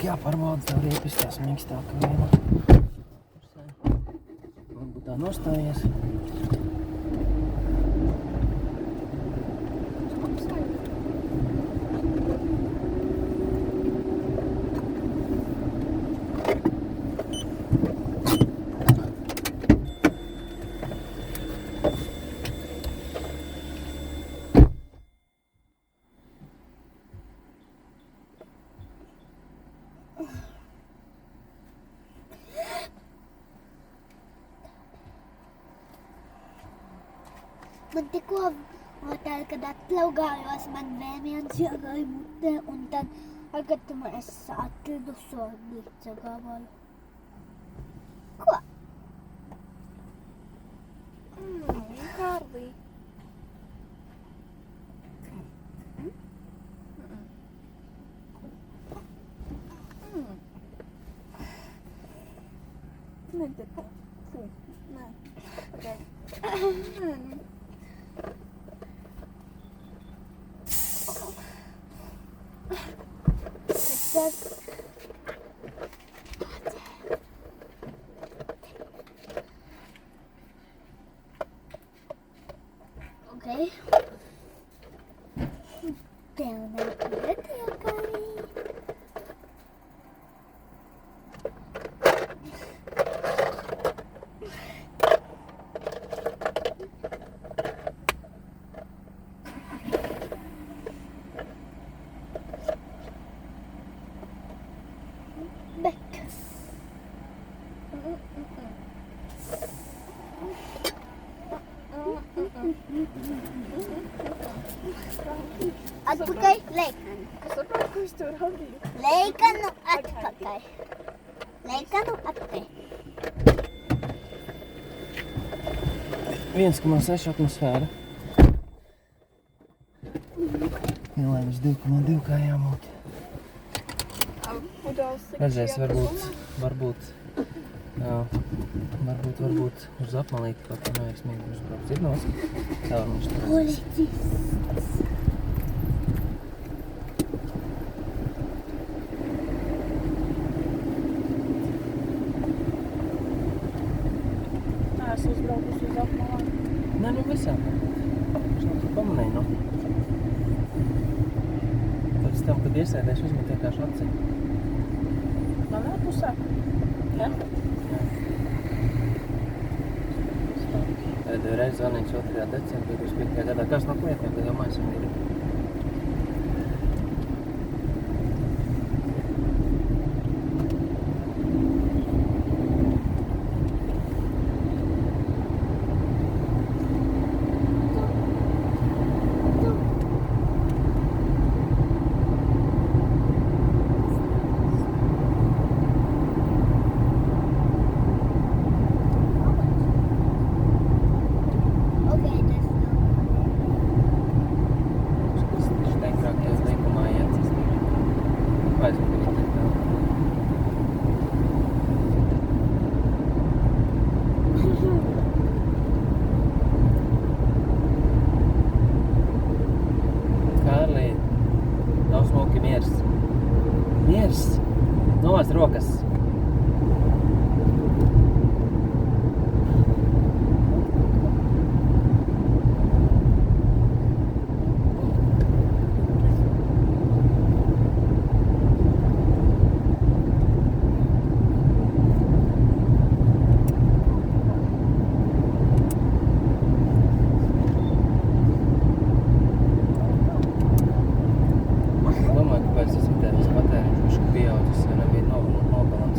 Vairāk jāpārbauda tev riepis tās mīkstāk viena. Varbūt tā nostājies. Man tikko täällä, kad atlaugājos, man vēmiens iegāja mutē, un tad tagad es atradu sornīca gabalu. Ko? Karli. Ne tätä. Näin. Okei. Näin. Okei. Teillä näkyy eteenpäin. Atpakaļ, leikanu. Kas tur nākus tur radīja? Leikanu atpakaļ. Leikanu atpakaļ. 1,6 atmosfēra. Ielēmas 2,2 kā jāmūt. Redzēs, varbūt uz apmalīti kaut kā neveiksmīgi uzbraukt. Zirnos, tā var mums tur. Policists. Es uzbraukusi uz apmalām. Nē, nu visām. Es nav tur pamanīju, no. Pēc tam, kad iesēdēšu, uzmet vienkārši aci. Manā pusē? Jā? Pēdējo reizi zvanīts 2. decembrī 25. gadā. Kāds no klientiem, kad jau maisam ir? Kārlī, nav smuki miers. Miers! Novāc rokas! Domāju, kāpēc tas ir tēvis patēriņš, viņš pieaudzis, ja nebija nogalināt.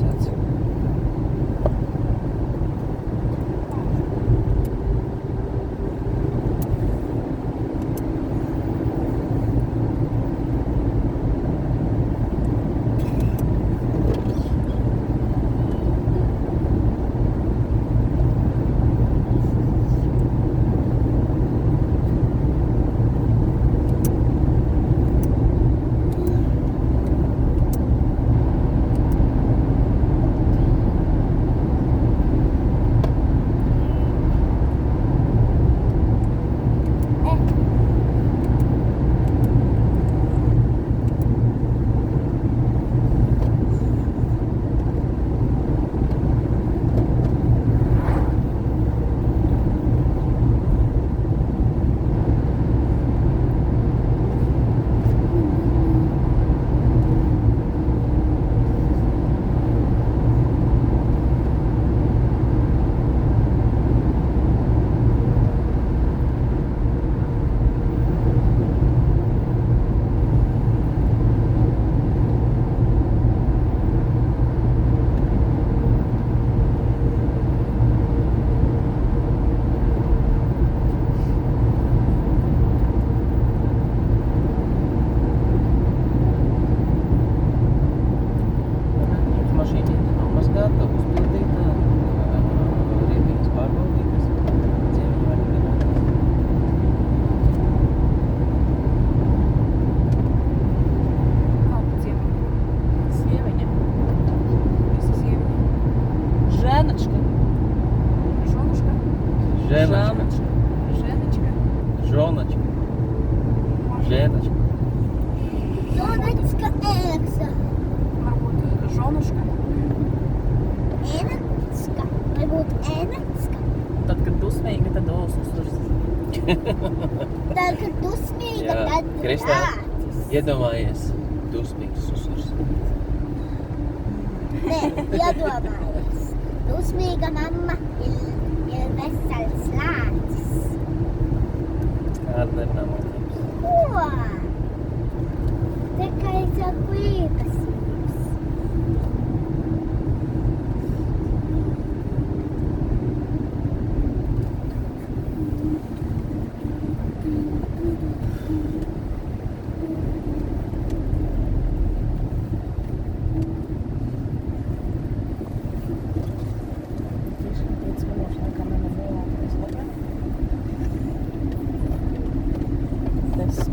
Tagad dusmīga, Jā. tad Kristā? grācis. Iedomājies, dusmīgs susurs. Nē, iedomājies. Dusmīga mamma ir vesels lācis. Kāda nerunā mātības? Ko? Tikai saku īpašības. Tiešām 5 minūtes laikam man ir lielākais labāk. 10.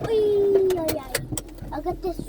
Ui, ai, ai. Tagad es